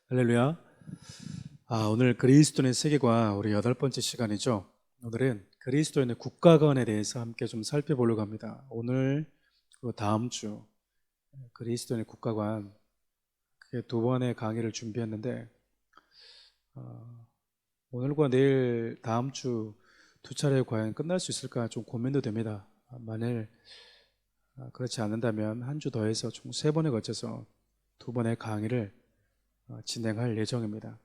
할렐루야. 오늘 그리스도인의 세계관 우리 8번째 시간이죠. 오늘은 그리스도인의 국가관에 대해서 함께 좀 살펴보려고 합니다. 오늘 그리고 다음 주 그리스도인의 국가관 그게 2번의 강의를 준비했는데 오늘과 내일 다음 주 2차례 과연 끝날 수 있을까 좀 고민도 됩니다. 만일 그렇지 않는다면 한 주 더해서 총 3번에 걸쳐서 2번의 강의를 진행할 예정입니다.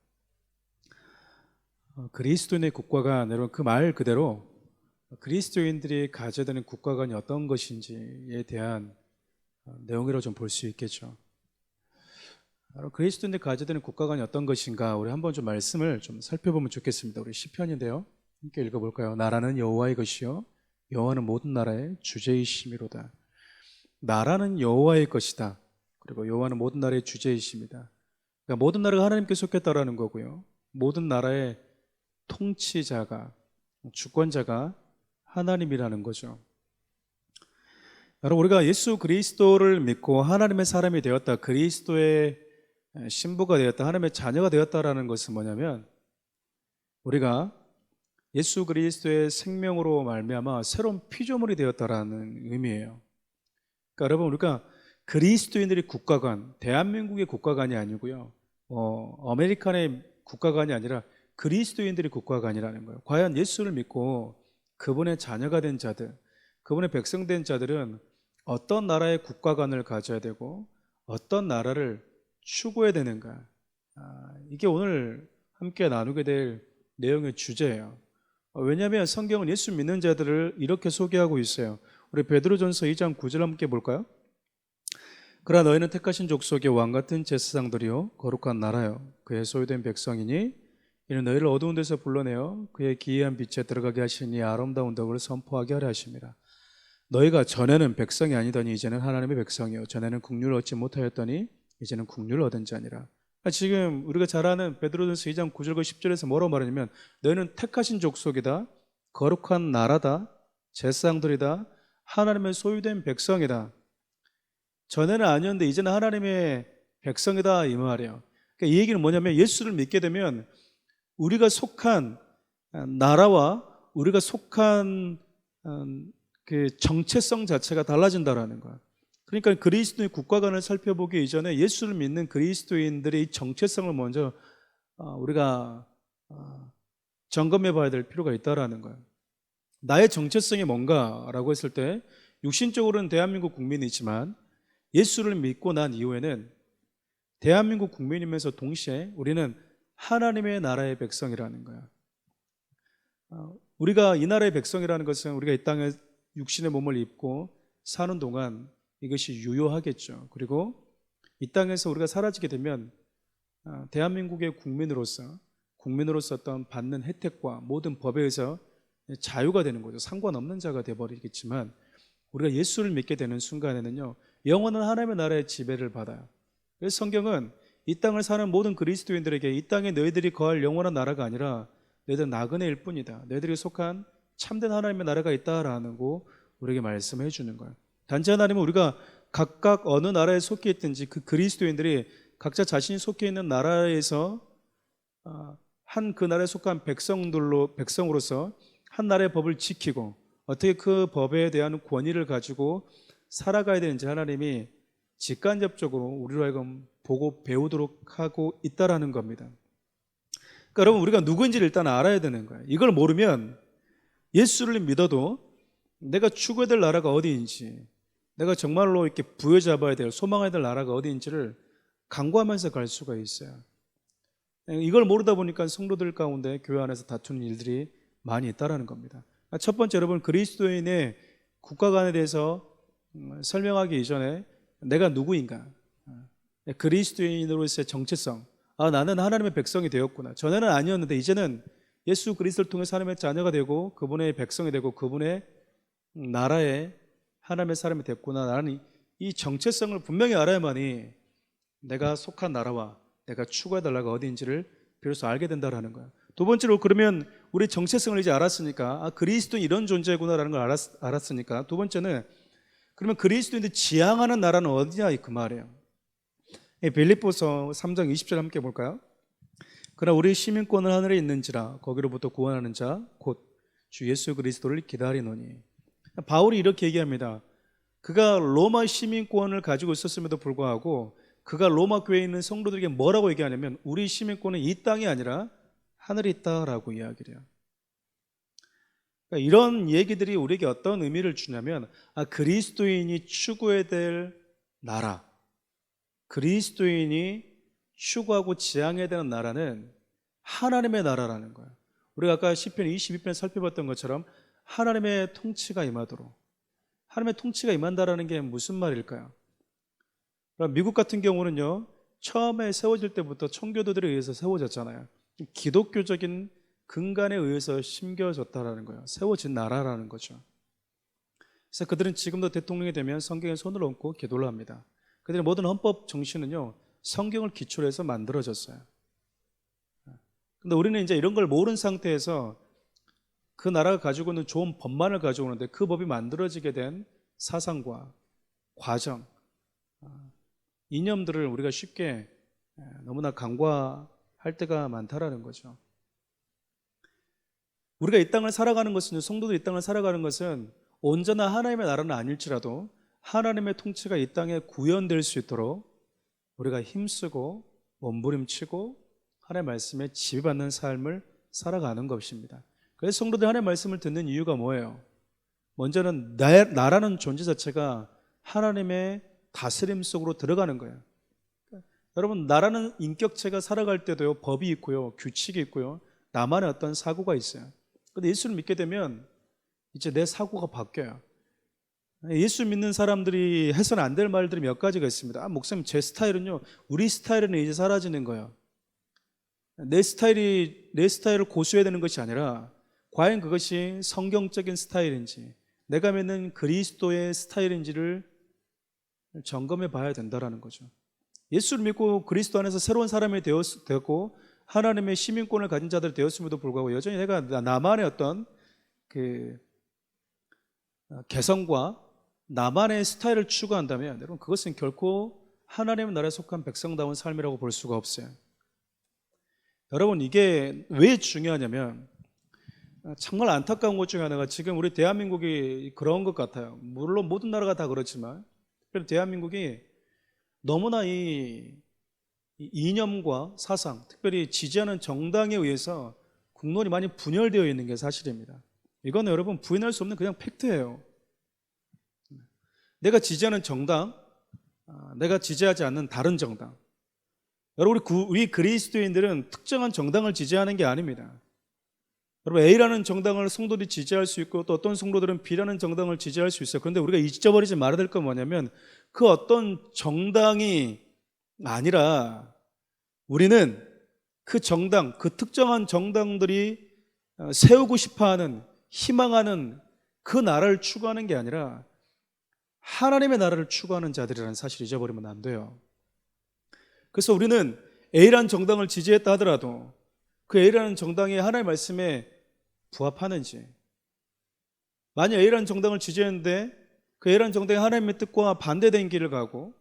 그리스도인의 국가관, 여러분 그 말 그대로 그리스도인들이 가져야 되는 국가관이 어떤 것인지에 대한 내용이라고 좀 볼 수 있겠죠. 그리스도인들이 가져야 되는 국가관이 어떤 것인가 우리 한번 좀 말씀을 좀 살펴보면 좋겠습니다. 우리 시편인데요. 함께 읽어볼까요? 나라는 여호와의 것이요 여호와는 모든 나라의 주제이심이로다. 나라는 여호와의 것이다. 그리고 여호와는 모든 나라의 주제이십니다. 그러니까 모든 나라가 하나님께 속했다라는 거고요. 모든 나라의 통치자가, 주권자가 하나님이라는 거죠. 여러분, 우리가 예수 그리스도를 믿고 하나님의 사람이 되었다, 그리스도의 신부가 되었다, 하나님의 자녀가 되었다라는 것은 뭐냐면 우리가 예수 그리스도의 생명으로 말미암아 새로운 피조물이 되었다라는 의미예요. 그러니까 여러분, 우리가 그리스도인들의 국가관, 대한민국의 국가관이 아니고요, 아메리칸의 국가관이 아니라 그리스도인들의 국가관이라는 거예요. 과연 예수를 믿고 그분의 자녀가 된 자들, 그분의 백성된 자들은 어떤 나라의 국가관을 가져야 되고 어떤 나라를 추구해야 되는가, 이게 오늘 함께 나누게 될 내용의 주제예요. 왜냐하면 성경은 예수 믿는 자들을 이렇게 소개하고 있어요. 우리 베드로전서 2장 9절 함께 볼까요? 그러나 너희는 택하신 족속의 왕같은 제사장들이요 거룩한 나라요 그의 소유된 백성이니 이는 너희를 어두운 데서 불러내어 그의 기이한 빛에 들어가게 하시니 아름다운 덕을 선포하게 하려 하십니다. 너희가 전에는 백성이 아니더니 이제는 하나님의 백성이요 전에는 국률을 얻지 못하였더니 이제는 국률을 얻은 자니라. 지금 우리가 잘 아는 베드로전서 2장 9절과 10절에서 뭐라고 말하냐면 너희는 택하신 족속이다, 거룩한 나라다, 제사장들이다, 하나님의 소유된 백성이다. 전에는 아니었는데 이제는 하나님의 백성이다, 이 말이에요. 그러니까 이 얘기는 뭐냐면 예수를 믿게 되면 우리가 속한 나라와 우리가 속한 그 정체성 자체가 달라진다라는 거야. 그러니까 그리스도의 국가관을 살펴보기 이전에 예수를 믿는 그리스도인들의 정체성을 먼저 우리가 점검해 봐야 될 필요가 있다라는 거예요. 나의 정체성이 뭔가라고 했을 때 육신적으로는 대한민국 국민이지만 예수를 믿고 난 이후에는 대한민국 국민이면서 동시에 우리는 하나님의 나라의 백성이라는 거야. 우리가 이 나라의 백성이라는 것은 우리가 이 땅에 육신의 몸을 입고 사는 동안 이것이 유효하겠죠. 그리고 이 땅에서 우리가 사라지게 되면 대한민국의 국민으로서 어떤 받는 혜택과 모든 법에 의해서 자유가 되는 거죠. 상관없는 자가 되어버리겠지만 우리가 예수를 믿게 되는 순간에는요 영원한 하나님의 나라의 지배를 받아요. 그래서 성경은 이 땅을 사는 모든 그리스도인들에게 이 땅에 너희들이 거할 영원한 나라가 아니라 너희들 나그네일 뿐이다, 너희들이 속한 참된 하나님의 나라가 있다라는 거 우리에게 말씀해 주는 거예요. 단지 하나님은 우리가 각각 어느 나라에 속해 있든지 그 그리스도인들이 각자 자신이 속해 있는 나라에서 한 그 나라에 속한 백성으로서 한 나라의 법을 지키고 어떻게 그 법에 대한 권위를 가지고 살아가야 되는지 하나님이 직간접적으로 우리로 하여금 보고 배우도록 하고 있다라는 겁니다. 그러니까 여러분, 우리가 누구인지를 일단 알아야 되는 거예요. 이걸 모르면 예수를 믿어도 내가 추구해야 될 나라가 어디인지, 내가 정말로 이렇게 부여잡아야 될, 소망해야 될 나라가 어디인지를 간과하면서 갈 수가 있어요. 이걸 모르다 보니까 성도들 가운데 교회 안에서 다투는 일들이 많이 있다라는 겁니다. 첫 번째, 여러분, 그리스도인의 국가관에 대해서 설명하기 이전에 내가 누구인가, 그리스도인으로서의 정체성, 나는 하나님의 백성이 되었구나. 전에는 아니었는데 이제는 예수 그리스도를 통해서 하나님의 자녀가 되고 그분의 백성이 되고 그분의 나라의 하나님의 사람이 됐구나. 나는 이 정체성을 분명히 알아야만이 내가 속한 나라와 내가 추구해야 될 나라가 어디인지를 비로소 알게 된다는 거야. 두 번째로, 그러면 우리 정체성을 이제 알았으니까 그리스도는 이런 존재구나라는 걸 알았으니까 두 번째는 그러면 그리스도인들이 지향하는 나라는 어디냐, 그 말이에요. 빌립보서 3장 20절 함께 볼까요? 그러나 우리 시민권은 하늘에 있는지라 거기로부터 구원하는 자 곧 주 예수 그리스도를 기다리노니. 바울이 이렇게 얘기합니다. 그가 로마 시민권을 가지고 있었음에도 불구하고 그가 로마 교회에 있는 성도들에게 뭐라고 얘기하냐면 우리 시민권은 이 땅이 아니라 하늘에 있다라고 이야기를 해요. 그러니까 이런 얘기들이 우리에게 어떤 의미를 주냐면 그리스도인이 추구해야 될 나라, 그리스도인이 추구하고 지향해야 되는 나라는 하나님의 나라라는 거예요. 우리가 아까 시편 22편 살펴봤던 것처럼 하나님의 통치가 임하도록, 하나님의 통치가 임한다라는 게 무슨 말일까요? 미국 같은 경우는요, 처음에 세워질 때부터 청교도들에 의해서 세워졌잖아요. 기독교적인 근간에 의해서 심겨졌다라는 거예요. 세워진 나라라는 거죠. 그래서 그들은 지금도 대통령이 되면 성경에 손을 얹고 기도를 합니다. 그들의 모든 헌법 정신은요, 성경을 기초로 해서 만들어졌어요. 근데 우리는 이제 이런 걸 모르는 상태에서 그 나라가 가지고 있는 좋은 법만을 가지고 오는데 그 법이 만들어지게 된 사상과 과정, 이념들을 우리가 쉽게 너무나 간과할 때가 많다라는 거죠. 우리가 이 땅을 살아가는 것은, 성도들 이 땅을 살아가는 것은 온전한 하나님의 나라는 아닐지라도 하나님의 통치가 이 땅에 구현될 수 있도록 우리가 힘쓰고 몸부림치고 하나님의 말씀에 지배받는 삶을 살아가는 것입니다. 그래서 성도들 하나님의 말씀을 듣는 이유가 뭐예요? 먼저는 나라는 존재 자체가 하나님의 다스림 속으로 들어가는 거예요. 여러분, 나라는 인격체가 살아갈 때도요, 법이 있고요, 규칙이 있고요, 나만의 어떤 사고가 있어요. 근데 예수를 믿게 되면 이제 내 사고가 바뀌어요. 예수 믿는 사람들이 해서는 안 될 말들이 몇 가지가 있습니다. 목사님, 제 스타일은요, 우리 스타일은 이제 사라지는 거예요. 내 스타일을 고수해야 되는 것이 아니라 과연 그것이 성경적인 스타일인지, 내가 믿는 그리스도의 스타일인지를 점검해 봐야 된다는 거죠. 예수를 믿고 그리스도 안에서 새로운 사람이 되었고 하나님의 시민권을 가진 자들이 되었음에도 불구하고 여전히 내가 나만의 어떤 그 개성과 나만의 스타일을 추구한다면 여러분, 그것은 결코 하나님의 나라에 속한 백성다운 삶이라고 볼 수가 없어요. 여러분, 이게 왜 중요하냐면 정말 안타까운 것 중에 하나가 지금 우리 대한민국이 그런 것 같아요. 물론 모든 나라가 다 그렇지만 특별히 대한민국이 너무나 이 이념과 사상, 특별히 지지하는 정당에 의해서 국론이 많이 분열되어 있는 게 사실입니다. 이건 여러분 부인할 수 없는 그냥 팩트예요. 내가 지지하는 정당, 내가 지지하지 않는 다른 정당. 여러분, 우리 그리스도인들은 특정한 정당을 지지하는 게 아닙니다. 여러분, A라는 정당을 성도들이 지지할 수 있고 또 어떤 성도들은 B라는 정당을 지지할 수 있어요. 그런데 우리가 잊어버리지 말아야 될 건 뭐냐면 그 어떤 정당이 아니라 우리는 그 정당, 그 특정한 정당들이 세우고 싶어하는, 희망하는 그 나라를 추구하는 게 아니라 하나님의 나라를 추구하는 자들이라는 사실을 잊어버리면 안 돼요. 그래서 우리는 A라는 정당을 지지했다 하더라도 그 A라는 정당이 하나님의 말씀에 부합하는지, 만약 A라는 정당을 지지했는데 그 A라는 정당이 하나님의 뜻과 반대된 길을 가고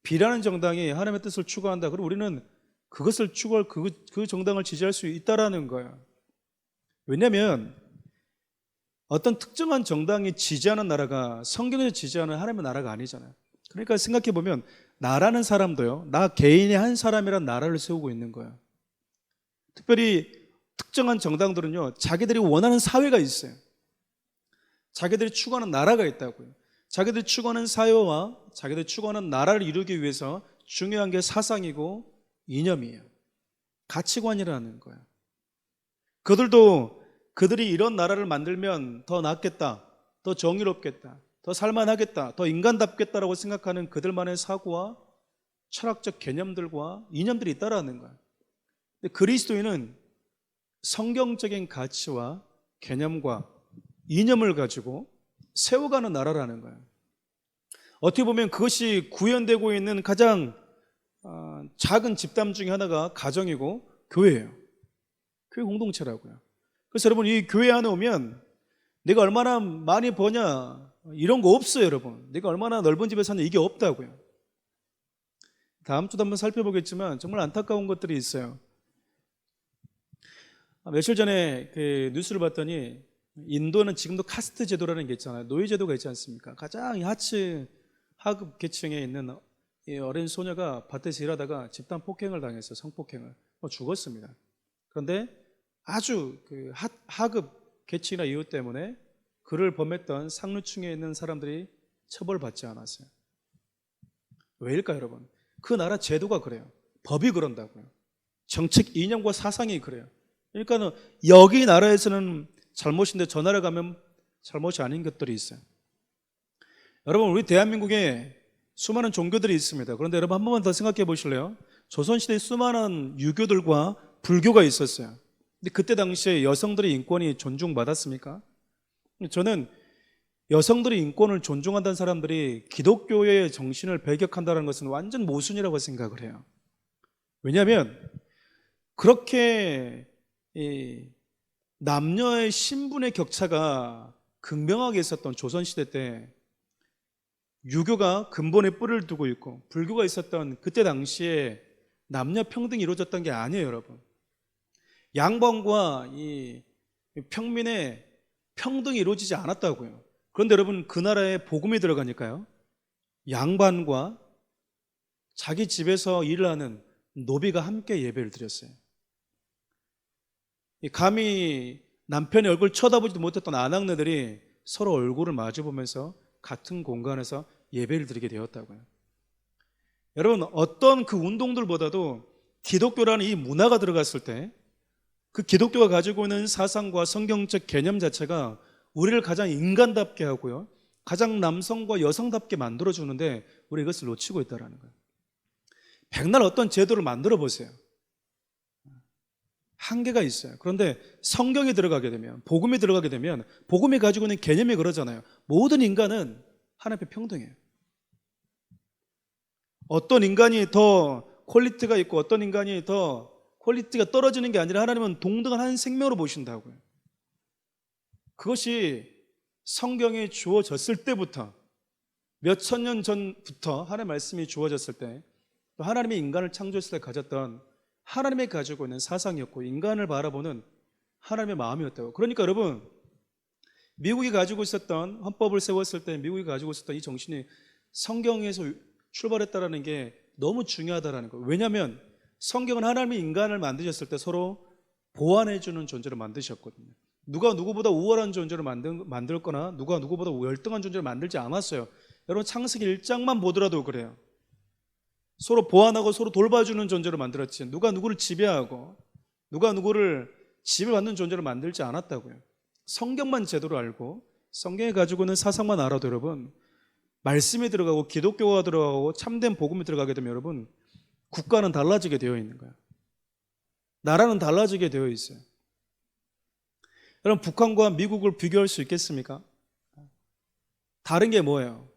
B라는 정당이 하나님의 뜻을 추구한다, 그럼 우리는 그것을 추구할 그 정당을 지지할 수 있다라는 거예요. 왜냐하면 어떤 특정한 정당이 지지하는 나라가 성경에서 지지하는 하나님의 나라가 아니잖아요. 그러니까 생각해보면 나라는 사람도요, 나 개인이 한 사람이란 나라를 세우고 있는 거예요. 특별히 특정한 정당들은요, 자기들이 원하는 사회가 있어요. 자기들이 추구하는 나라가 있다고요. 자기들이 추구하는 사회와 자기들이 추구하는 나라를 이루기 위해서 중요한 게 사상이고 이념이에요. 가치관이라는 거예요. 그들이 이런 나라를 만들면 더 낫겠다, 더 정의롭겠다, 더 살만하겠다, 더 인간답겠다라고 생각하는 그들만의 사고와 철학적 개념들과 이념들이 있다라는 거예요. 근데 그리스도인은 성경적인 가치와 개념과 이념을 가지고 세워가는 나라라는 거예요. 어떻게 보면 그것이 구현되고 있는 가장 작은 집단 중에 하나가 가정이고 교회예요. 교회 공동체라고요. 그래서 여러분, 이 교회 안에 오면 내가 얼마나 많이 버냐 이런 거 없어요. 여러분, 내가 얼마나 넓은 집에 사냐 이게 없다고요. 다음 주도 한번 살펴보겠지만 정말 안타까운 것들이 있어요. 며칠 전에 그 뉴스를 봤더니 인도는 지금도 카스트 제도라는 게 있잖아요. 노예 제도가 있지 않습니까? 가장 하층 하급 계층에 있는 이 어린 소녀가 밭에서 일하다가 집단 폭행을 당했어요. 성폭행을. 죽었습니다. 그런데 아주 그 하급 계층이나 이유 때문에 그를 범했던 상류층에 있는 사람들이 처벌받지 않았어요. 왜일까요, 여러분? 그 나라 제도가 그래요. 법이 그런다고요. 정책 이념과 사상이 그래요. 그러니까 여기 나라에서는 잘못인데 저 나라 가면 잘못이 아닌 것들이 있어요. 여러분, 우리 대한민국에 수많은 종교들이 있습니다. 그런데 여러분 한 번만 더 생각해 보실래요? 조선시대에 수많은 유교들과 불교가 있었어요. 근데 그때 당시에 여성들의 인권이 존중받았습니까? 저는 여성들의 인권을 존중한다는 사람들이 기독교의 정신을 배격한다는 것은 완전 모순이라고 생각을 해요. 왜냐하면 그렇게 남녀의 신분의 격차가 극명하게 있었던 조선시대 때 유교가 근본에 뿔을 두고 있고 불교가 있었던 그때 당시에 남녀 평등이 이루어졌던 게 아니에요, 여러분. 양반과 이 평민의 평등이 이루어지지 않았다고요. 그런데 여러분, 그 나라에 복음이 들어가니까요, 양반과 자기 집에서 일을 하는 노비가 함께 예배를 드렸어요. 감히 남편의 얼굴 쳐다보지도 못했던 아낙네들이 서로 얼굴을 마주보면서 같은 공간에서 예배를 드리게 되었다고요. 여러분, 어떤 그 운동들보다도 기독교라는 이 문화가 들어갔을 때 그 기독교가 가지고 있는 사상과 성경적 개념 자체가 우리를 가장 인간답게 하고요, 가장 남성과 여성답게 만들어주는데 우리 이것을 놓치고 있다는 거예요. 백날 어떤 제도를 만들어 보세요. 한계가 있어요. 그런데 성경이 들어가게 되면, 복음이 들어가게 되면, 복음이 가지고 있는 개념이 그러잖아요. 모든 인간은 하나님 앞에 평등해요. 어떤 인간이 더 퀄리티가 있고 어떤 인간이 더 퀄리티가 떨어지는 게 아니라 하나님은 동등한 한 생명으로 보신다고요. 그것이 성경에 주어졌을 때부터, 몇 천 년 전부터 하나님의 말씀이 주어졌을 때, 또 하나님의 인간을 창조했을 때 가졌던 하나님이 가지고 있는 사상이었고 인간을 바라보는 하나님의 마음이었다고. 그러니까 여러분, 미국이 가지고 있었던, 헌법을 세웠을 때 미국이 가지고 있었던 이 정신이 성경에서 출발했다는 게 너무 중요하다는 거예요. 왜냐하면 성경은 하나님이 인간을 만드셨을 때 서로 보완해주는 존재로 만드셨거든요. 누가 누구보다 우월한 존재로 만들거나 누가 누구보다 열등한 존재로 만들지 않았어요. 여러분, 창세기 1장만 보더라도 그래요. 서로 보완하고 서로 돌봐주는 존재로 만들었지, 누가 누구를 지배하고 누가 누구를 지배받는 존재로 만들지 않았다고요. 성경만 제대로 알고 성경에 가지고 있는 사상만 알아도 여러분, 말씀이 들어가고 기독교가 들어가고 참된 복음이 들어가게 되면 여러분, 국가는 달라지게 되어 있는 거예요. 나라는 달라지게 되어 있어요. 여러분, 북한과 미국을 비교할 수 있겠습니까? 다른 게 뭐예요?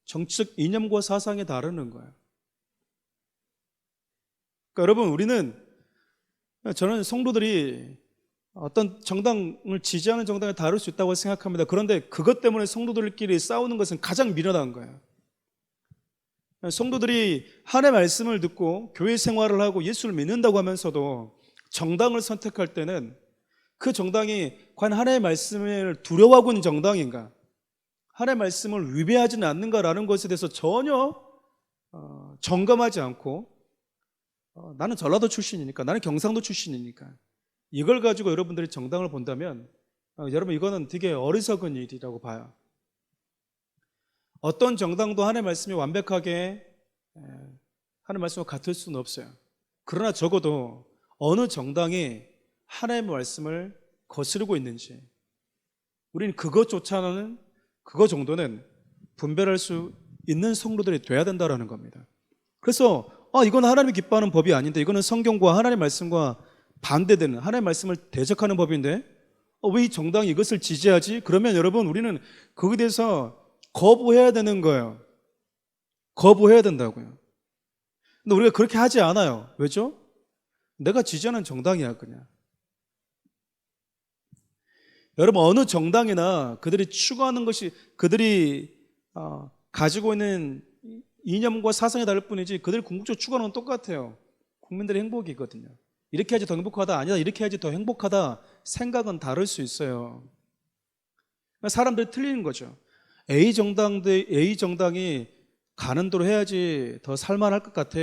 정치적 이념과 사상이 다르는 거예요. 그러니까 여러분, 저는 성도들이 어떤 정당을 지지하는 정당이 다를 수 있다고 생각합니다. 그런데 그것 때문에 성도들끼리 싸우는 것은 가장 미련한 거예요. 성도들이 하나님의 말씀을 듣고 교회 생활을 하고 예수를 믿는다고 하면서도 정당을 선택할 때는 그 정당이 과연 하나님의 말씀을 두려워하고 있는 정당인가, 하나님의 말씀을 위배하지는 않는가라는 것에 대해서 전혀 점검하지 않고, 나는 전라도 출신이니까, 나는 경상도 출신이니까, 이걸 가지고 여러분들이 정당을 본다면 여러분, 이거는 되게 어리석은 일이라고 봐요. 어떤 정당도 하나님의 말씀이 완벽하게 하나님의 말씀과 같을 수는 없어요. 그러나 적어도 어느 정당이 하나님의 말씀을 거스르고 있는지 우리는 그것 정도는 분별할 수 있는 성도들이 돼야 된다는 겁니다. 그래서 이건 하나님이 기뻐하는 법이 아닌데, 이거는 성경과 하나님의 말씀과 반대되는, 하나님의 말씀을 대적하는 법인데 왜 이 정당이 이것을 지지하지? 그러면 여러분, 우리는 거기에 대해서 거부해야 되는 거예요. 거부해야 된다고요. 근데 우리가 그렇게 하지 않아요. 왜죠? 내가 지지하는 정당이야 그냥. 여러분, 어느 정당이나 그들이 추구하는 것이, 그들이 가지고 있는 이념과 사상이 다를 뿐이지 그들 궁극적 추구하는 건 똑같아요. 국민들의 행복이거든요. 이렇게 해야지 더 행복하다, 아니다 이렇게 해야지 더 행복하다, 생각은 다를 수 있어요. 그러니까 사람들이 틀리는 거죠. A 정당이 가는 대로 해야지 더 살만할 것 같아.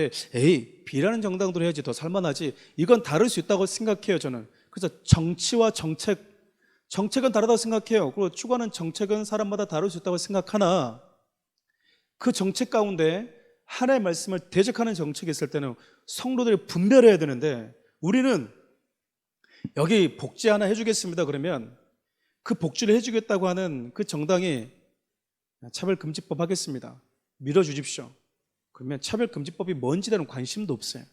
B라는 정당대로 해야지 더 살만하지. 이건 다를 수 있다고 생각해요, 저는. 그래서 정치와 정책은 다르다고 생각해요. 그리고 추구하는 정책은 사람마다 다를 수 있다고 생각하나 그 정책 가운데 하나의 말씀을 대적하는 정책이 있을 때는 성도들이 분별해야 되는데 우리는 여기 복지 하나 해주겠습니다 그러면 그 복지를 해주겠다고 하는 그 정당이 차별금지법 하겠습니다, 밀어주십시오. 그러면 차별금지법이 뭔지 대한 관심도 없어요.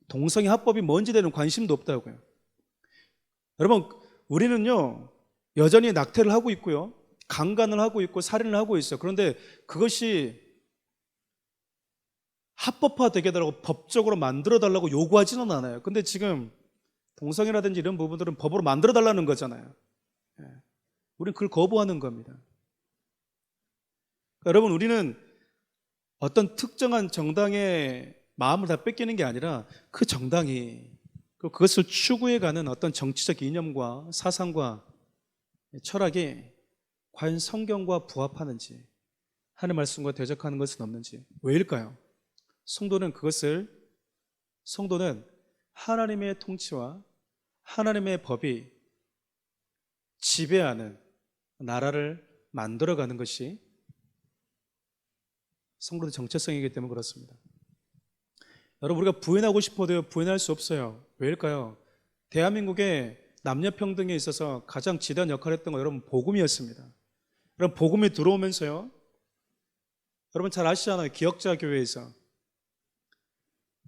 동성애 합법이 뭔지 대한 관심도 없다고요. 여러분, 우리는요 여전히 낙태를 하고 있고요, 강간을 하고 있고 살인을 하고 있어요. 그런데 그것이 합법화되게 해달라고 법적으로 만들어달라고 요구하지는 않아요. 근데 지금 동성애라든지 이런 부분들은 법으로 만들어달라는 거잖아요. 우리는 그걸 거부하는 겁니다. 여러분, 우리는 어떤 특정한 정당의 마음을 다 뺏기는 게 아니라 그 정당이 그것을 추구해가는 어떤 정치적 이념과 사상과 철학이 과연 성경과 부합하는지, 하나님의 말씀과 대적하는 것은 없는지. 왜일까요? 성도는 하나님의 통치와 하나님의 법이 지배하는 나라를 만들어가는 것이 성도의 정체성이기 때문에 그렇습니다. 여러분, 우리가 부인하고 싶어도요 부인할 수 없어요. 왜일까요? 대한민국의 남녀평등에 있어서 가장 지대한 역할을 했던 건 여러분 복음이었습니다. 여러분, 복음이 들어오면서요, 여러분 잘 아시잖아요. 기역자 교회에서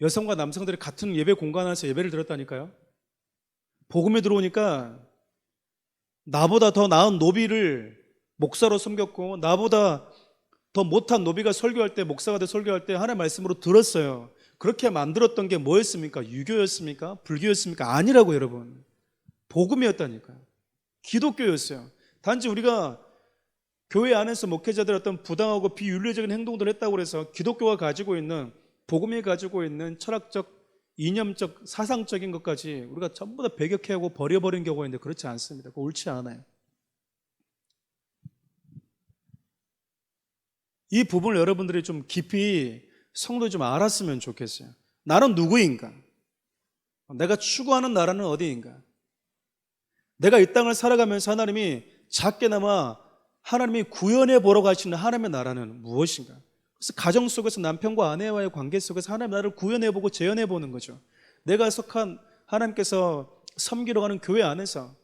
여성과 남성들이 같은 예배 공간 안에서 예배를 드렸다니까요. 복음이 들어오니까 나보다 더 나은 노비를 목사로 섬겼고 나보다 더 못한 노비가 설교할 때, 목사가 돼 설교할 때 하나님의 말씀으로 들었어요. 그렇게 만들었던 게 뭐였습니까? 유교였습니까? 불교였습니까? 아니라고 여러분. 복음이었다니까요. 기독교였어요. 단지 우리가 교회 안에서 목회자들 어떤 부당하고 비윤리적인 행동들을 했다고 해서 기독교가 가지고 있는, 복음이 가지고 있는 철학적, 이념적, 사상적인 것까지 우리가 전부 다 배격해하고 버려버린 경우가 있는데 그렇지 않습니다. 그거 옳지 않아요. 이 부분을 여러분들이 좀 깊이 성도에 좀 알았으면 좋겠어요. 나는 누구인가? 내가 추구하는 나라는 어디인가? 내가 이 땅을 살아가면서 하나님이 작게나마 하나님이 구현해 보러 가시는 하나님의 나라는 무엇인가? 그래서 가정 속에서 남편과 아내와의 관계 속에서 하나님의 나라를 구현해 보고 재현해 보는 거죠. 내가 속한 하나님께서 섬기러 가는 교회 안에서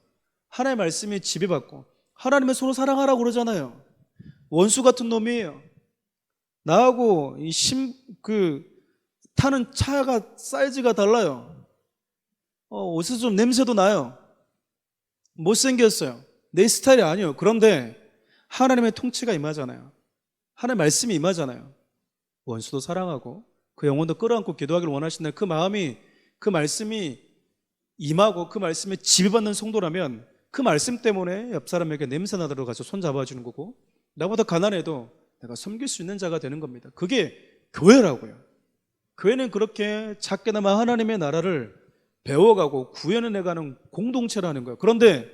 하나님의 말씀이 지배받고, 하나님의 서로 사랑하라고 그러잖아요. 원수 같은 놈이에요. 나하고 타는 차가 사이즈가 달라요. 옷에서 좀 냄새도 나요. 못생겼어요. 내 스타일이 아니에요. 그런데 하나님의 통치가 임하잖아요. 하나님의 말씀이 임하잖아요. 원수도 사랑하고 그 영혼도 끌어안고 기도하기를 원하신다. 그 마음이, 그 말씀이 임하고 그 말씀에 지배받는 성도라면 그 말씀 때문에 옆 사람에게 냄새 나도록 가서 손 잡아주는 거고, 나보다 가난해도 내가 섬길 수 있는 자가 되는 겁니다. 그게 교회라고요. 교회는 그렇게 작게나마 하나님의 나라를 배워가고 구현해가는 공동체라는 거예요. 그런데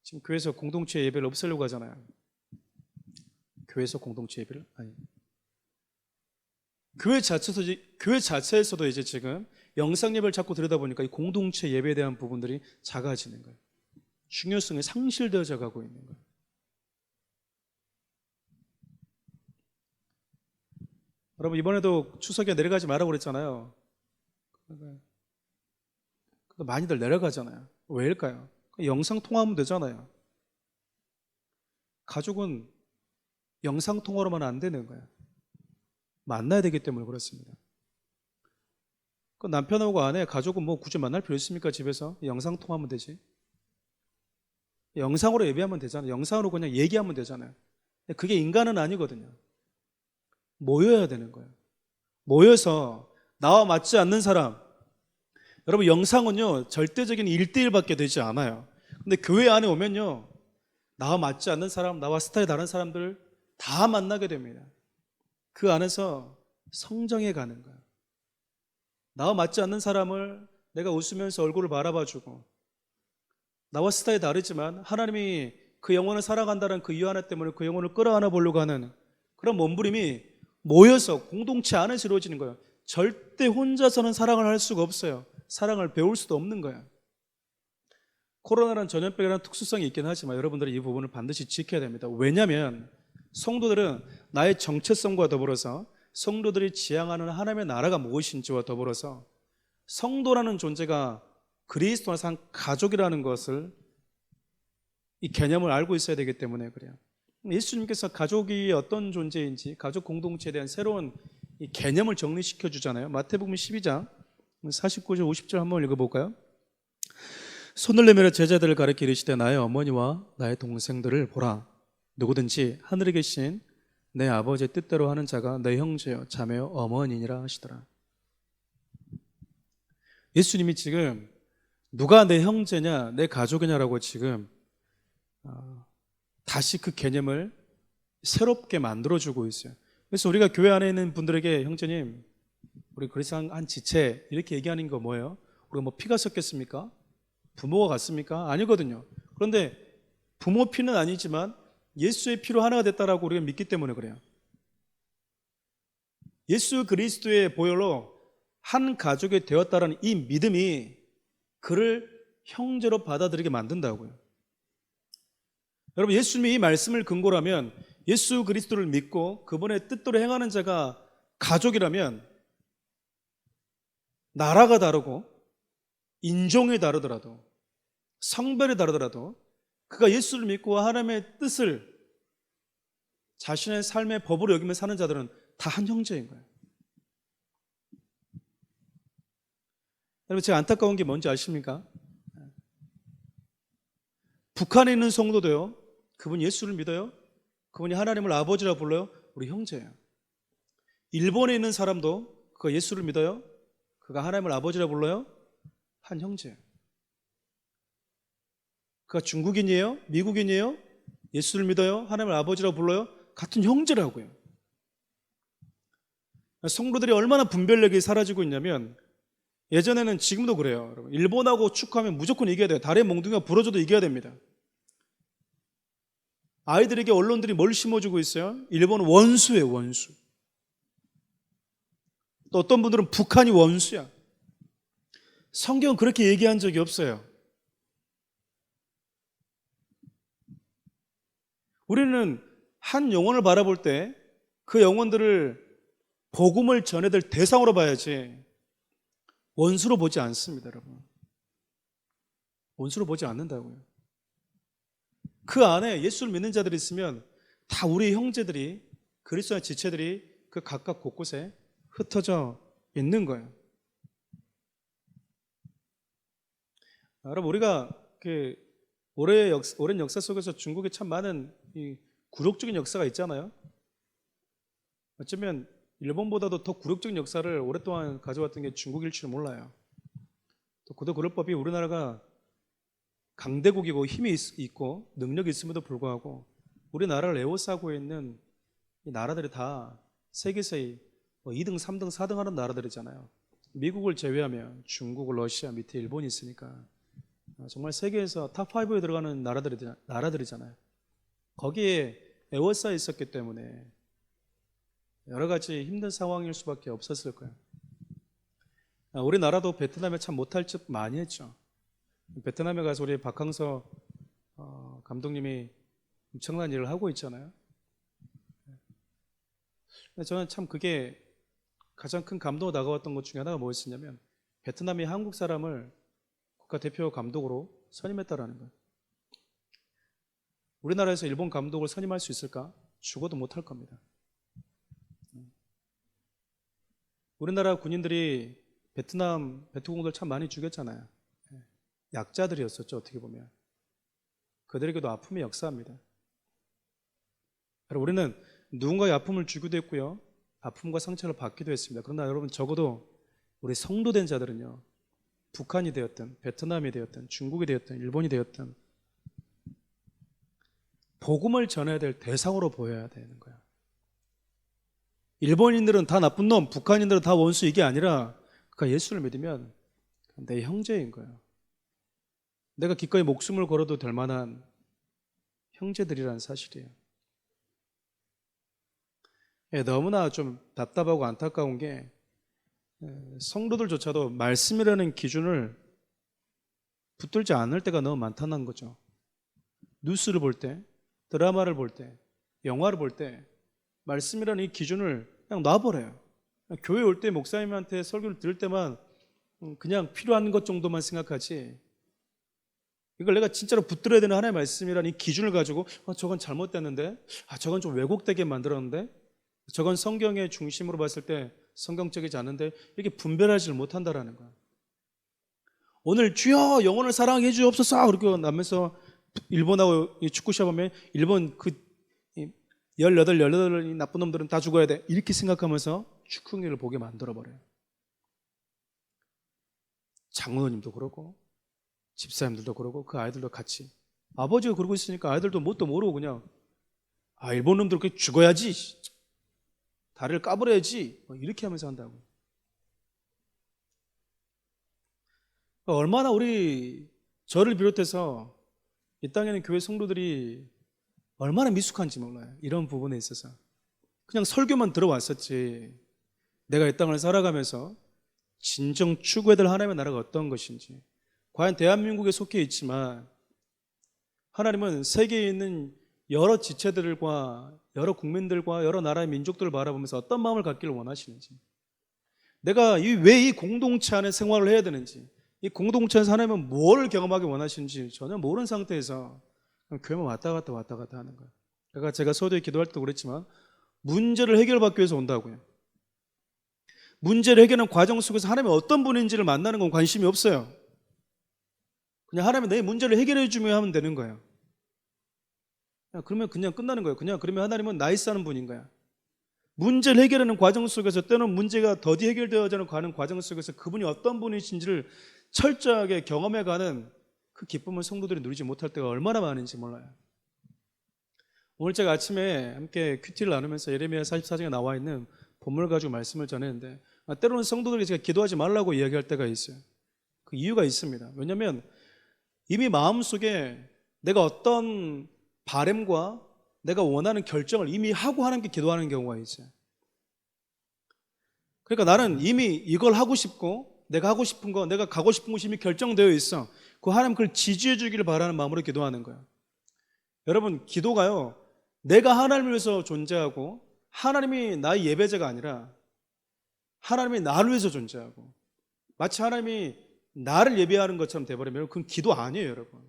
지금 교회에서 공동체 예배를 없애려고 하잖아요. 교회에서 공동체 예배를? 아니. 교회 자체에서도 이제 지금 영상 예배를 자꾸 들여다보니까 이 공동체 예배에 대한 부분들이 작아지는 거예요. 중요성이 상실되어져 가고 있는 거예요. 여러분, 이번에도 추석에 내려가지 말라고 그랬잖아요. 많이들 내려가잖아요. 왜일까요? 영상 통화하면 되잖아요. 가족은 영상 통화로만 안 되는 거예요. 만나야 되기 때문에 그렇습니다. 그 남편하고 아내, 가족은 뭐 굳이 만날 필요 있습니까? 집에서 영상 통화하면 되지. 영상으로 예배하면 되잖아요. 영상으로 그냥 얘기하면 되잖아요. 그게 인간은 아니거든요. 모여야 되는 거예요. 모여서 나와 맞지 않는 사람, 여러분, 영상은요 절대적인 1대1밖에 되지 않아요. 근데 교회 안에 오면요 나와 맞지 않는 사람, 나와 스타일이 다른 사람들 다 만나게 됩니다. 그 안에서 성장해 가는 거야. 나와 맞지 않는 사람을 내가 웃으면서 얼굴을 바라봐주고, 나와 스타일이 다르지만 하나님이 그 영혼을 살아간다는 그 이유 하나 때문에 그 영혼을 끌어안아 보려고 하는 그런 몸부림이 모여서 공동체 안에서 이루어지는 거예요. 절대 혼자서는 사랑을 할 수가 없어요. 사랑을 배울 수도 없는 거야. 코로나라는 전염병이라는 특수성이 있긴 하지만 여러분들이 이 부분을 반드시 지켜야 됩니다. 왜냐하면 성도들은 나의 정체성과 더불어서 성도들이 지향하는 하나님의 나라가 무엇인지와 더불어서 성도라는 존재가 그리스도 안에서 한 가족이라는 것을, 이 개념을 알고 있어야 되기 때문에 그래요. 예수님께서 가족이 어떤 존재인지, 가족 공동체에 대한 새로운 이 개념을 정리시켜 주잖아요. 마태복음 12장 49절 50절 한번 읽어볼까요? 손을 내밀어 제자들을 가르쳐 이르시되 나의 어머니와 나의 동생들을 보라. 누구든지 하늘에 계신 내 아버지의 뜻대로 하는 자가 내 형제여 자매여 어머니니라 하시더라. 예수님이 지금 누가 내 형제냐 내 가족이냐라고 지금 다시 그 개념을 새롭게 만들어주고 있어요. 그래서 우리가 교회 안에 있는 분들에게 형제님 우리 그리스도 한 지체 이렇게 얘기하는 거 뭐예요? 우리가 뭐 피가 섞였습니까? 부모가 같습니까? 아니거든요. 그런데 부모 피는 아니지만 예수의 피로 하나가 됐다라고 우리가 믿기 때문에 그래요. 예수 그리스도의 보혈로 한 가족이 되었다라는 이 믿음이 그를 형제로 받아들이게 만든다고요. 여러분, 예수님이 이 말씀을 근거로 하면 예수 그리스도를 믿고 그분의 뜻대로 행하는 자가 가족이라면 나라가 다르고 인종이 다르더라도 성별이 다르더라도 그가 예수를 믿고 하나님의 뜻을 자신의 삶의 법으로 여기며 사는 자들은 다 한 형제인 거예요. 여러분, 제가 안타까운 게 뭔지 아십니까? 북한에 있는 성도도요, 그분이 예수를 믿어요? 그분이 하나님을 아버지라 불러요? 우리 형제예요. 일본에 있는 사람도 그가 예수를 믿어요? 그가 하나님을 아버지라 불러요? 한 형제예요. 그가 중국인이에요? 미국인이에요? 예수를 믿어요? 하나님을 아버지라 불러요? 같은 형제라고요. 성도들이 얼마나 분별력이 사라지고 있냐면, 예전에는, 지금도 그래요. 여러분, 일본하고 축구하면 무조건 이겨야 돼요. 다리에 몽둥이가 부러져도 이겨야 됩니다. 아이들에게 언론들이 뭘 심어주고 있어요? 일본은 원수예요, 원수. 또 어떤 분들은 북한이 원수야. 성경은 그렇게 얘기한 적이 없어요. 우리는 한 영혼을 바라볼 때 그 영혼들을 복음을 전해야 될 대상으로 봐야지 원수로 보지 않습니다, 여러분. 원수로 보지 않는다고요. 그 안에 예수를 믿는 자들이 있으면 다 우리 형제들이, 그리스도의 지체들이 그 각각 곳곳에 흩어져 있는 거예요. 여러분, 우리가 그 오랜 역사 속에서 중국에 참 많은 이 굴욕적인 역사가 있잖아요. 어쩌면 일본보다도 더 굴욕적인 역사를 오랫동안 가져왔던 게 중국일 줄 몰라요. 또 그도 그럴 법이 우리나라가 강대국이고 힘이 있고 능력이 있음에도 불구하고 우리나라를 에워싸고 있는 이 나라들이 다 세계에서의 2등, 3등, 4등 하는 나라들이잖아요. 미국을 제외하면 중국, 러시아, 밑에 일본이 있으니까 정말 세계에서 탑5에 들어가는 나라들이잖아요. 거기에 에워싸여 있었기 때문에 여러 가지 힘든 상황일 수밖에 없었을 거예요. 우리나라도 베트남에 참 못할 짓 많이 했죠. 베트남에 가서 우리 박항서 감독님이 엄청난 일을 하고 있잖아요. 저는 참 그게 가장 큰 감동으로 다가왔던 것 중에 하나가 뭐였냐면 베트남이 한국 사람을 국가대표 감독으로 선임했다라는 거예요. 우리나라에서 일본 감독을 선임할 수 있을까? 죽어도 못할 겁니다. 우리나라 군인들이 베트공들 참 많이 죽였잖아요. 약자들이었었죠, 어떻게 보면. 그들에게도 아픔의 역사입니다. 우리는 누군가의 아픔을 주기도 했고요, 아픔과 상처를 받기도 했습니다. 그러나 여러분, 적어도 우리 성도된 자들은요, 북한이 되었든 베트남이 되었든 중국이 되었든 일본이 되었든 복음을 전해야 될 대상으로 보여야 되는 거예요. 일본인들은 다 나쁜 놈, 북한인들은 다 원수, 이게 아니라 그가 예수를 믿으면 내 형제인 거예요. 내가 기꺼이 목숨을 걸어도 될 만한 형제들이라는 사실이에요. 너무나 좀 답답하고 안타까운 게 성도들조차도 말씀이라는 기준을 붙들지 않을 때가 너무 많다는 거죠. 뉴스를 볼 때, 드라마를 볼 때, 영화를 볼 때 말씀이라는 이 기준을 그냥 놔버려요. 교회 올 때 목사님한테 설교를 들을 때만 그냥 필요한 것 정도만 생각하지, 이걸 내가 진짜로 붙들어야 되는 하나님의 말씀이라는 이 기준을 가지고 저건 잘못됐는데, 저건 좀 왜곡되게 만들었는데, 저건 성경의 중심으로 봤을 때 성경적이지 않은데, 이렇게 분별하지를 못한다라는 거야. 오늘 주여 영혼을 사랑해 주옵소서 그렇게 나면서 일본하고 축구 시합하면 일본 그 18이 나쁜 놈들은 다 죽어야 돼 이렇게 생각하면서 축구 경기를 보게 만들어버려요. 장로님도 그러고 집사님들도 그러고 그 아이들도 같이, 아버지가 그러고 있으니까 아이들도 뭣도 모르고 그냥 일본 놈들 그렇게 죽어야지, 다리를 까버려야지 이렇게 하면서 한다고. 얼마나 우리 저를 비롯해서 이 땅에는 교회 성도들이 얼마나 미숙한지 몰라요. 이런 부분에 있어서 그냥 설교만 들어왔었지, 내가 이 땅을 살아가면서 진정 추구해야 될 하나님의 나라가 어떤 것인지, 과연 대한민국에 속해 있지만 하나님은 세계에 있는 여러 지체들과 여러 국민들과 여러 나라의 민족들을 바라보면서 어떤 마음을 갖기를 원하시는지, 내가 왜 이 공동체 안에 생활을 해야 되는지, 이 공동체 안에서 하나님은 뭘 경험하기 원하시는지 전혀 모르는 상태에서 교회만 왔다 갔다 하는 거예요. 그러니까 제가 서두에 기도할 때도 그랬지만 문제를 해결받기 위해서 온다고요. 문제를 해결하는 과정 속에서 하나님이 어떤 분인지를 만나는 건 관심이 없어요. 그냥 하나님이 내 문제를 해결해 주면 하면 되는 거예요. 그러면 그냥 끝나는 거예요. 그러면 하나님은 나이스하는 분인 거야. 문제를 해결하는 과정 속에서 때는 문제가 더디 해결되어가는 과정 속에서 그분이 어떤 분이신지를 철저하게 경험해가는 그 기쁨을 성도들이 누리지 못할 때가 얼마나 많은지 몰라요. 오늘 제가 아침에 함께 큐티를 나누면서 예레미야 44장에 나와 있는 본문을 가지고 말씀을 전했는데, 때로는 성도들에게 제가 기도하지 말라고 이야기할 때가 있어요. 그 이유가 있습니다. 왜냐하면 이미 마음속에 내가 어떤 바램과 내가 원하는 결정을 이미 하고 하나님께 기도하는 경우가 있어요. 그러니까 나는 이미 이걸 하고 싶고, 내가 하고 싶은 거, 내가 가고 싶은 곳이 이미 결정되어 있어. 그 하나님 그걸 지지해 주기를 바라는 마음으로 기도하는 거예요. 여러분, 기도가요, 내가 하나님을 위해서 존재하고 하나님이 나의 예배자가 아니라 하나님이 나를 위해서 존재하고, 마치 하나님이 나를 예배하는 것처럼 돼버리면 그건 기도 아니에요, 여러분.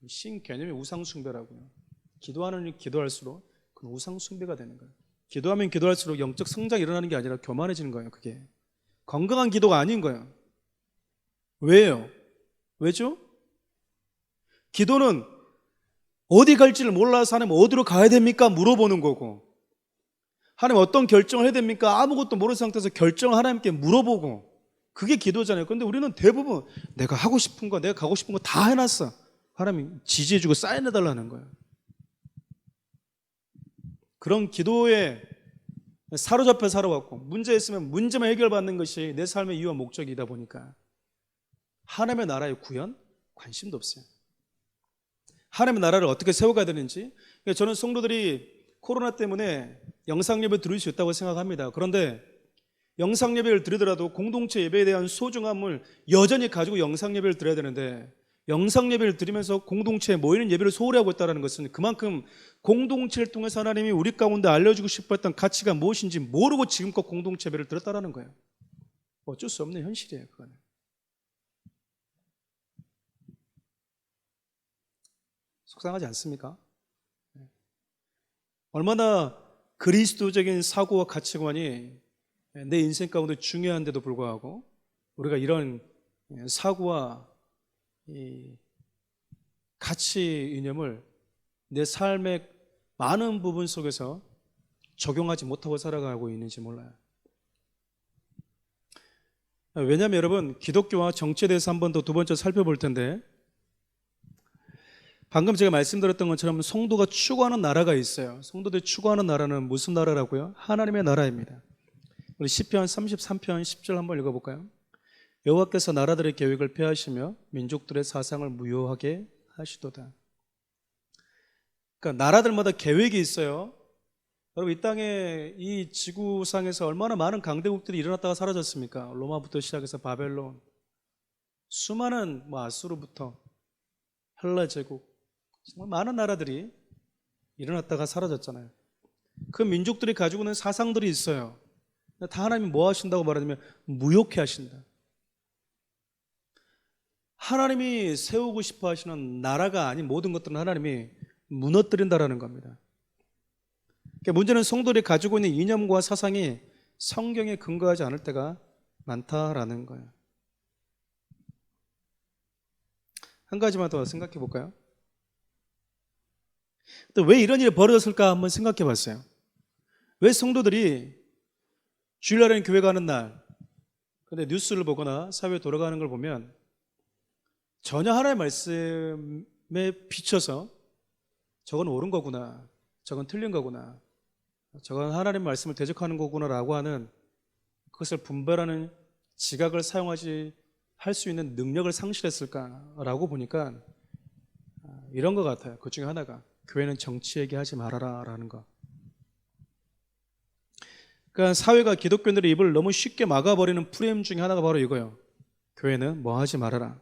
신개념의 우상숭배라고요. 기도하는 일 기도할수록 그건 우상숭배가 되는 거예요. 기도하면 기도할수록 영적 성장이 일어나는 게 아니라 교만해지는 거예요. 그게 건강한 기도가 아닌 거예요. 왜요? 왜죠? 기도는 어디 갈지를 몰라서 하나님 어디로 가야 됩니까? 물어보는 거고, 하나님 어떤 결정을 해야 됩니까? 아무것도 모르는 상태에서 결정을 하나님께 물어보고, 그게 기도잖아요. 그런데 우리는 대부분 내가 하고 싶은 거, 내가 가고 싶은 거 다 해놨어. 하나님 지지해주고 사인해달라는 거예요. 그런 기도에 사로잡혀 살아왔고, 문제 있으면 문제만 해결받는 것이 내 삶의 이유와 목적이다 보니까 하나님의 나라의 구현 관심도 없어요. 하나님의 나라를 어떻게 세워가야 되는지. 저는 성도들이 코로나 때문에 영상 예배 들을 수 있다고 생각합니다. 그런데 영상 예배를 드리더라도 공동체 예배에 대한 소중함을 여전히 가지고 영상 예배를 드려야 되는데, 영상 예배를 드리면서 공동체에 모이는 예배를 소홀히 하고 있다는 것은 그만큼 공동체를 통해서 하나님이 우리 가운데 알려주고 싶었던 가치가 무엇인지 모르고 지금껏 공동체 예배를 드렸다는 거예요. 어쩔 수 없는 현실이에요, 그거는. 속상하지 않습니까? 얼마나 그리스도적인 사고와 가치관이 내 인생 가운데 중요한데도 불구하고 우리가 이런 사고와 이 가치 이념을 내 삶의 많은 부분 속에서 적용하지 못하고 살아가고 있는지 몰라요. 왜냐하면 여러분, 기독교와 정치에 대해서 한 번 더 두 번째 살펴볼 텐데, 방금 제가 말씀드렸던 것처럼 성도가 추구하는 나라가 있어요. 성도들이 추구하는 나라는 무슨 나라라고요? 하나님의 나라입니다. 우리 시편 33편 10절 한번 읽어볼까요? 여호와께서 나라들의 계획을 폐하시며 민족들의 사상을 무효하게 하시도다. 그러니까 나라들마다 계획이 있어요. 여러분, 이 땅에 이 지구상에서 얼마나 많은 강대국들이 일어났다가 사라졌습니까? 로마부터 시작해서 바벨론, 수많은 아수르부터 헬라 제국, 정말 많은 나라들이 일어났다가 사라졌잖아요. 그 민족들이 가지고 있는 사상들이 있어요. 다 하나님이 뭐 하신다고 말하냐면 무효케 하신다. 하나님이 세우고 싶어 하시는 나라가 아닌 모든 것들은 하나님이 무너뜨린다라는 겁니다. 그러니까 문제는 성도들이 가지고 있는 이념과 사상이 성경에 근거하지 않을 때가 많다라는 거예요. 한 가지만 더 생각해 볼까요? 또 왜 이런 일이 벌어졌을까 한번 생각해 봤어요. 왜 성도들이 주일날에는 교회 가는 날, 근데 뉴스를 보거나 사회에 돌아가는 걸 보면 전혀 하나님의 말씀에 비춰서 저건 옳은 거구나, 저건 틀린 거구나, 저건 하나님의 말씀을 대적하는 거구나라고 하는 그것을 분별하는 지각을 사용하지 할 수 있는 능력을 상실했을까라고 보니까 이런 것 같아요. 그 중에 하나가 교회는 정치 얘기하지 말아라 라는 거. 그러니까 사회가 기독교인들의 입을 너무 쉽게 막아버리는 프레임 중에 하나가 바로 이거예요. 교회는 뭐 하지 말아라.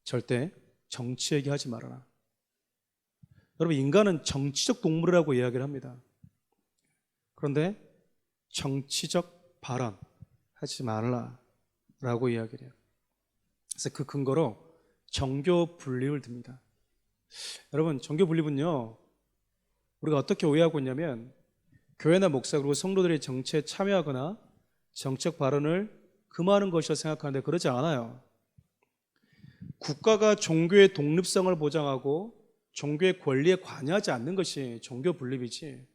절대 정치 얘기하지 말아라. 여러분, 인간은 정치적 동물이라고 이야기를 합니다. 그런데 정치적 발언 하지 말라라고 이야기를 해요. 그래서 그 근거로 정교 분립을 듭니다. 여러분, 정교 분립은요, 우리가 어떻게 오해하고 있냐면 교회나 목사 그리고 성도들이 정치에 참여하거나 정책 발언을 금하는 것이라 생각하는데 그렇지 않아요. 국가가 종교의 독립성을 보장하고 종교의 권리에 관여하지 않는 것이 종교 분립이지,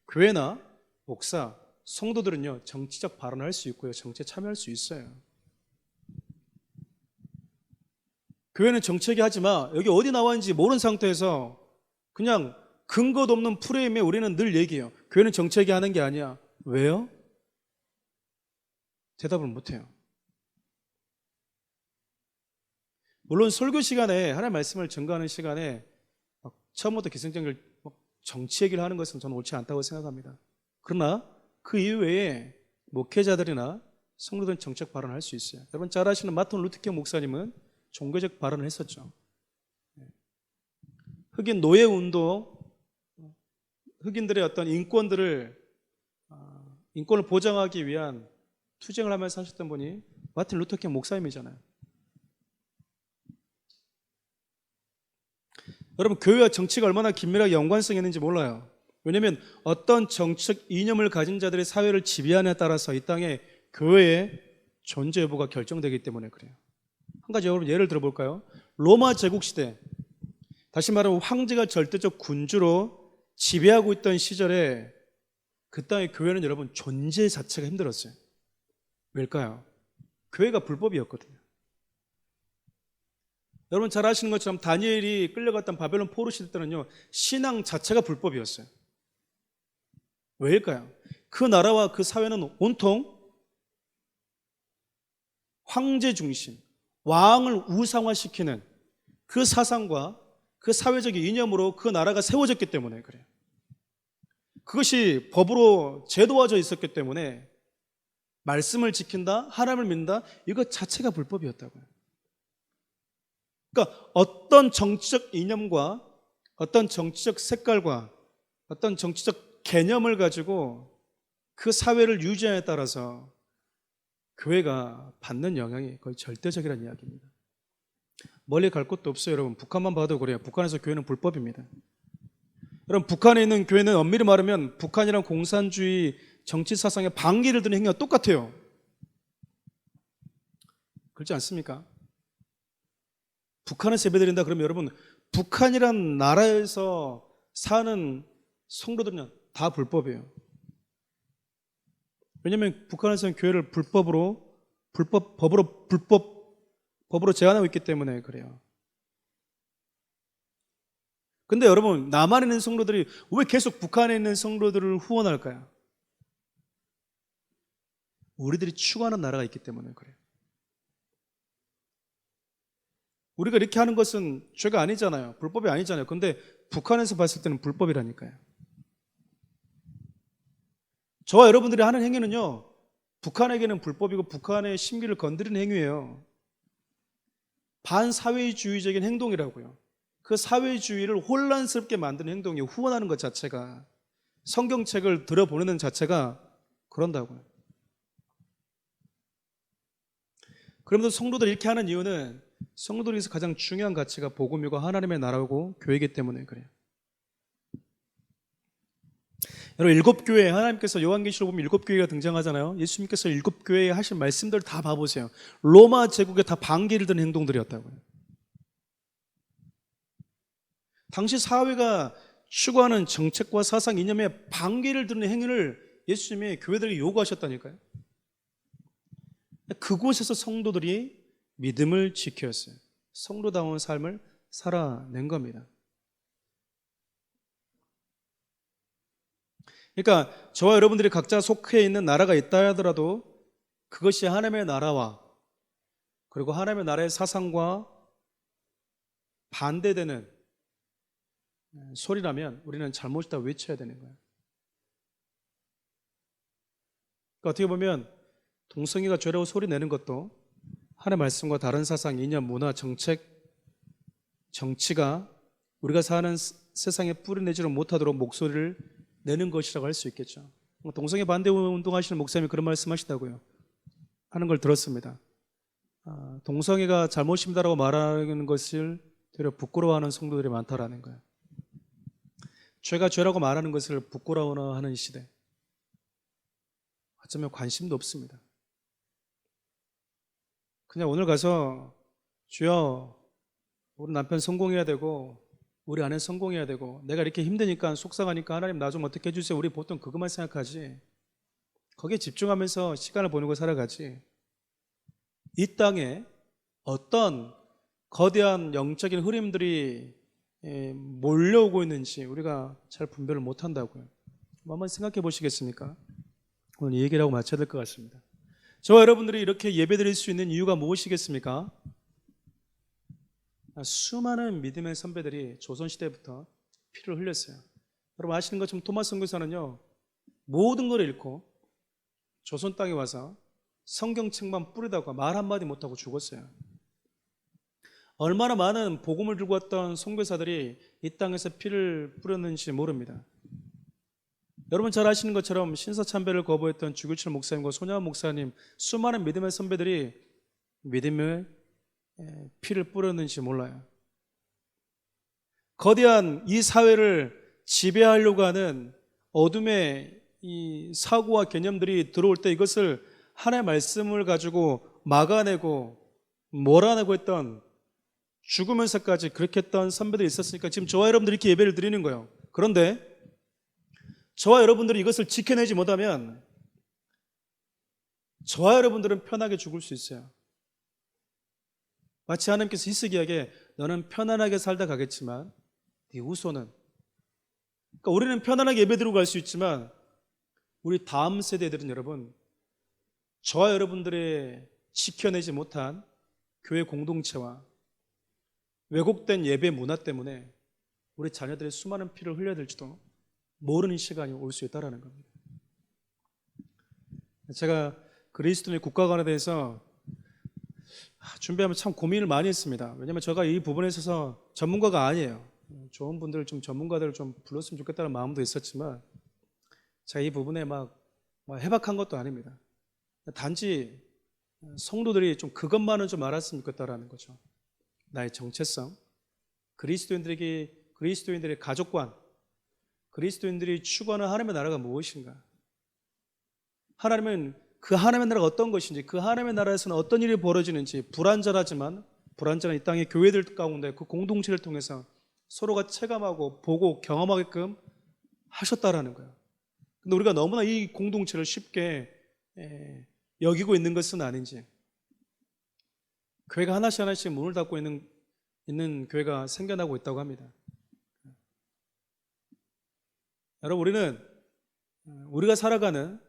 교회나 목사, 성도들은요 정치적 발언을 할 수 있고요, 정치에 참여할 수 있어요. 교회는 정치 얘기하지 마, 여기 어디 나왔는지 모르는 상태에서 그냥 근거도 없는 프레임에 우리는 늘 얘기해요. 교회는 정치 얘기하는 게 아니야. 왜요? 대답을 못해요. 물론 설교 시간에 하나님의 말씀을 전가하는 시간에 처음부터 기승전결 정치 얘기를 하는 것은 저는 옳지 않다고 생각합니다. 그러나 그 이외에 목회자들이나 성도들은 정책 발언을 할 수 있어요. 여러분 잘 아시는 마틴 루터킹 목사님은 종교적 발언을 했었죠. 흑인 노예운동, 흑인들의 어떤 인권을 보장하기 위한 투쟁을 하면서 하셨던 분이 마틴 루터킹 목사님이잖아요. 여러분, 교회와 정치가 얼마나 긴밀하게 연관성이 있는지 몰라요. 왜냐하면 어떤 정치적 이념을 가진 자들이 사회를 지배하느냐에 따라서 이 땅에 교회의 존재 여부가 결정되기 때문에 그래요. 한 가지 여러분 예를 들어볼까요? 로마 제국 시대, 다시 말하면 황제가 절대적 군주로 지배하고 있던 시절에 그 땅의 교회는 여러분 존재 자체가 힘들었어요. 왜일까요? 교회가 불법이었거든요. 여러분 잘 아시는 것처럼 다니엘이 끌려갔던 바벨론 포로 시대 때는요 신앙 자체가 불법이었어요. 왜일까요? 그 나라와 그 사회는 온통 황제 중심, 왕을 우상화시키는 그 사상과 그 사회적 이념으로 그 나라가 세워졌기 때문에 그래요. 그것이 법으로 제도화되어 있었기 때문에 말씀을 지킨다, 하나님을 믿는다, 이것 자체가 불법이었다고요. 그러니까 어떤 정치적 이념과 어떤 정치적 색깔과 어떤 정치적 개념을 가지고 그 사회를 유지하냐에 따라서 교회가 받는 영향이 거의 절대적이라는 이야기입니다. 멀리 갈 곳도 없어요. 여러분 북한만 봐도 그래요. 북한에서 교회는 불법입니다. 여러분 북한에 있는 교회는 엄밀히 말하면 북한이랑 공산주의 정치 사상에 반기를 드는 행위가 똑같아요. 그렇지 않습니까? 북한에서 예배드린다 그러면 여러분 북한이란 나라에서 사는 성도들은 다 불법이에요. 왜냐하면 북한에서는 교회를 법으로 제한하고 있기 때문에 그래요. 근데 여러분, 남한에 있는 성도들이 왜 계속 북한에 있는 성도들을 후원할까요? 우리들이 추구하는 나라가 있기 때문에 그래요. 우리가 이렇게 하는 것은 죄가 아니잖아요. 불법이 아니잖아요. 근데 북한에서 봤을 때는 불법이라니까요. 저와 여러분들이 하는 행위는요, 북한에게는 불법이고 북한의 심기를 건드리는 행위예요. 반사회주의적인 행동이라고요. 그 사회주의를 혼란스럽게 만드는 행동이에요. 후원하는 것 자체가. 성경책을 들여보내는 자체가 그런다고요. 그러면서 성도들이 이렇게 하는 이유는 성도들에서 가장 중요한 가치가 복음이고 하나님의 나라고 교회이기 때문에 그래요. 여러분, 일곱 교회, 하나님께서 요한계시록 보면 일곱 교회가 등장하잖아요. 예수님께서 일곱 교회에 하신 말씀들 다 봐보세요. 로마 제국에 다 반기를 드는 행동들이었다고요. 당시 사회가 추구하는 정책과 사상, 이념에 반기를 드는 행위를 예수님이 교회들에게 요구하셨다니까요. 그곳에서 성도들이 믿음을 지켰어요. 성도다운 삶을 살아낸 겁니다. 그러니까 저와 여러분들이 각자 속해 있는 나라가 있다 하더라도 그것이 하나님의 나라와 그리고 하나님의 나라의 사상과 반대되는 소리라면 우리는 잘못이다 외쳐야 되는 거예요. 그러니까 어떻게 보면 동성애가 죄라고 소리 내는 것도 하나님의 말씀과 다른 사상, 이념, 문화, 정책, 정치가 우리가 사는 세상에 뿌리내지를 못하도록 목소리를 내는 것이라고 할 수 있겠죠. 동성애 반대 운동하시는 목사님이 그런 말씀하시다고요. 하는 걸 들었습니다. 동성애가 잘못입니다라고 말하는 것을 되려 부끄러워하는 성도들이 많다라는 거예요. 죄가 죄라고 말하는 것을 부끄러워하는 시대. 어쩌면 관심도 없습니다. 그냥 오늘 가서 주여 우리 남편 성공해야 되고 우리 아내 성공해야 되고 내가 이렇게 힘드니까 속상하니까 하나님 나 좀 어떻게 해주세요. 우리 보통 그것만 생각하지. 거기에 집중하면서 시간을 보내고 살아가지. 이 땅에 어떤 거대한 영적인 흐름들이 몰려오고 있는지 우리가 잘 분별을 못한다고요. 한번 생각해 보시겠습니까? 오늘 이 얘기를 하고 마쳐야 될 것 같습니다. 저와 여러분들이 이렇게 예배드릴 수 있는 이유가 무엇이겠습니까? 수많은 믿음의 선배들이 조선시대부터 피를 흘렸어요. 여러분 아시는 것처럼 토마스 선교사는요 모든 걸 잃고 조선 땅에 와서 성경책만 뿌리다가 말 한마디 못하고 죽었어요. 얼마나 많은 복음을 들고 왔던 선교사들이 이 땅에서 피를 뿌렸는지 모릅니다. 여러분 잘 아시는 것처럼 신사참배를 거부했던 주규철 목사님과 손양원 목사님, 수많은 믿음의 선배들이 믿음의 피를 뿌렸는지 몰라요. 거대한 이 사회를 지배하려고 하는 어둠의 이 사고와 개념들이 들어올 때 이것을 하나님의 말씀을 가지고 막아내고 몰아내고 했던, 죽으면서까지 그렇게 했던 선배들이 있었으니까 지금 저와 여러분들이 이렇게 예배를 드리는 거예요. 그런데 저와 여러분들이 이것을 지켜내지 못하면 저와 여러분들은 편하게 죽을 수 있어요. 마치 하나님께서 히스기야에게 너는 편안하게 살다 가겠지만 네 후손은, 그러니까 우리는 편안하게 예배드리고 갈 수 있지만 우리 다음 세대들은 여러분, 저와 여러분들의 지켜내지 못한 교회 공동체와 왜곡된 예배 문화 때문에 우리 자녀들의 수많은 피를 흘려야 될지도 모르는 시간이 올 수 있다는 겁니다. 제가 그리스도인의 국가관에 대해서 준비하면 참 고민을 많이 했습니다. 왜냐하면 제가 이 부분에 있어서 전문가가 아니에요. 좋은 분들, 좀 전문가들을 좀 불렀으면 좋겠다는 마음도 있었지만 제가 이 부분에 막 해박한 것도 아닙니다. 단지 성도들이 좀 그것만은 좀 알았으면 좋겠다라는 거죠. 나의 정체성, 그리스도인들의 가족관, 그리스도인들이 추구하는 하나님의 나라가 무엇인가? 하나님은 그 하나님의 나라가 어떤 것인지, 그 하나님의 나라에서는 어떤 일이 벌어지는지, 불완전한 이 땅의 교회들 가운데 그 공동체를 통해서 서로가 체감하고 보고 경험하게끔 하셨다라는 거예요. 근데 우리가 너무나 이 공동체를 쉽게 여기고 있는 것은 아닌지, 교회가 하나씩 문을 닫고 있는 교회가 생겨나고 있다고 합니다. 여러분, 우리가 살아가는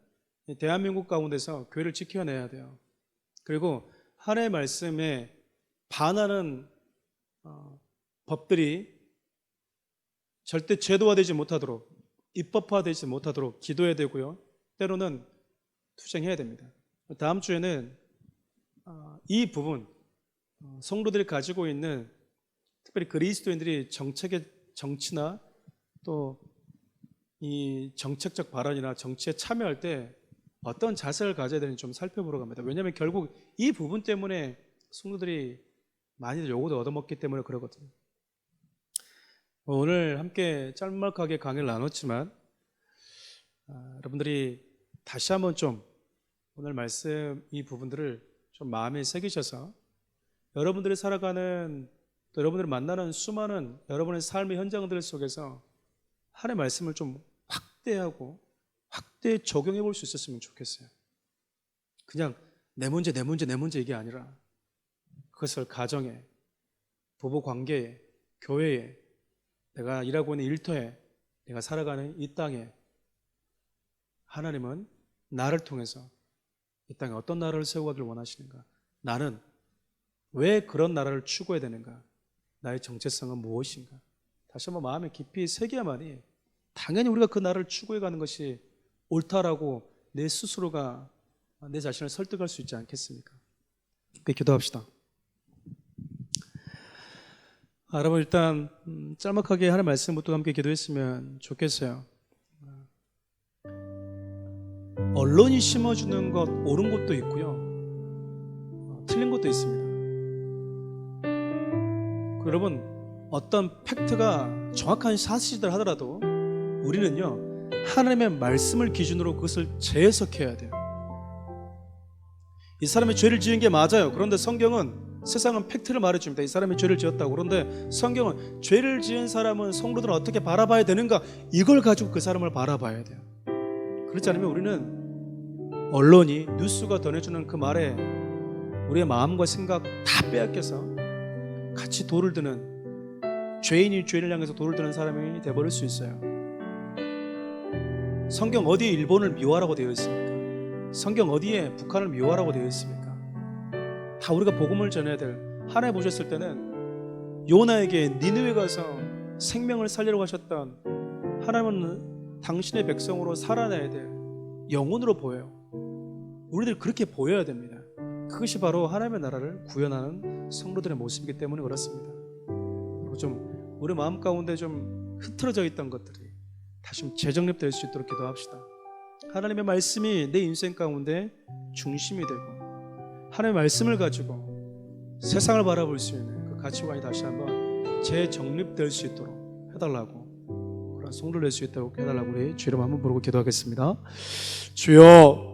이 대한민국 가운데서 교회를 지켜내야 돼요. 그리고 하나님의 말씀에 반하는 법들이 절대 제도화되지 못하도록, 입법화되지 못하도록 기도해야 되고요. 때로는 투쟁해야 됩니다. 다음 주에는 이 부분, 성도들이 가지고 있는, 특별히 그리스도인들이 정치나 또 이 정책적 발언이나 정치에 참여할 때 어떤 자세를 가져야 되는지 좀 살펴보러 갑니다. 왜냐하면 결국 이 부분 때문에 성도들이 많이들 요구도 얻어먹기 때문에 그러거든요. 오늘 함께 짤막하게 강의를 나눴지만 여러분들이 다시 한번 좀 오늘 말씀 이 부분들을 좀 마음에 새기셔서 여러분들이 살아가는, 또 여러분들이 만나는 수많은 여러분의 삶의 현장들 속에서 하나님의 말씀을 좀 확대 적용해 볼 수 있었으면 좋겠어요. 그냥 내 문제 이게 아니라 그것을 가정에, 부부 관계에, 교회에, 내가 일하고 있는 일터에, 내가 살아가는 이 땅에 하나님은 나를 통해서 이 땅에 어떤 나라를 세워가길 원하시는가? 나는 왜 그런 나라를 추구해야 되는가? 나의 정체성은 무엇인가? 다시 한번 마음에 깊이 새겨야만이 당연히 우리가 그 나라를 추구해가는 것이 옳다라고 내 스스로가 내 자신을 설득할 수 있지 않겠습니까? 기도합시다. 여러분, 일단 짤막하게 하나님의 말씀부터 함께 기도했으면 좋겠어요. 언론이 심어주는 것, 옳은 것도 있고요, 틀린 것도 있습니다. 여러분, 어떤 팩트가 정확한 사실이라 하더라도 우리는요, 하나님의 말씀을 기준으로 그것을 재해석해야 돼요. 이 사람이 죄를 지은 게 맞아요. 그런데 세상은 팩트를 말해줍니다. 이 사람이 죄를 지었다고. 그런데 성경은 죄를 지은 사람은 성도들은 어떻게 바라봐야 되는가, 이걸 가지고 그 사람을 바라봐야 돼요. 그렇지 않으면 우리는 언론이, 뉴스가 전해주는 그 말에 우리의 마음과 생각 다 빼앗겨서 같이 돌을 드는, 죄인이 죄를 향해서 돌을 드는 사람이 되어버릴 수 있어요. 성경 어디에 일본을 미워하라고 되어 있습니까? 성경 어디에 북한을 미워하라고 되어 있습니까? 다 우리가 복음을 전해야 될, 하나님 보셨을 때는 요나에게 니느웨 가서 생명을 살리려고 하셨던 하나님은 당신의 백성으로 살아내야 될 영혼으로 보여요. 우리들 그렇게 보여야 됩니다. 그것이 바로 하나님의 나라를 구현하는 성도들의 모습이기 때문에 그렇습니다. 그리고 좀 우리 마음 가운데 좀 흐트러져 있던 것들이 다시 좀 재정립될 수 있도록 기도합시다. 하나님의 말씀이 내 인생 가운데 중심이 되고 하나님의 말씀을 가지고 세상을 바라볼 수 있는 그 가치관이 다시 한번 재정립될 수 있도록 해달라고, 그런 성도를 낼 수 있도록 해달라고 우리 주여 한번 부르고 기도하겠습니다. 주여,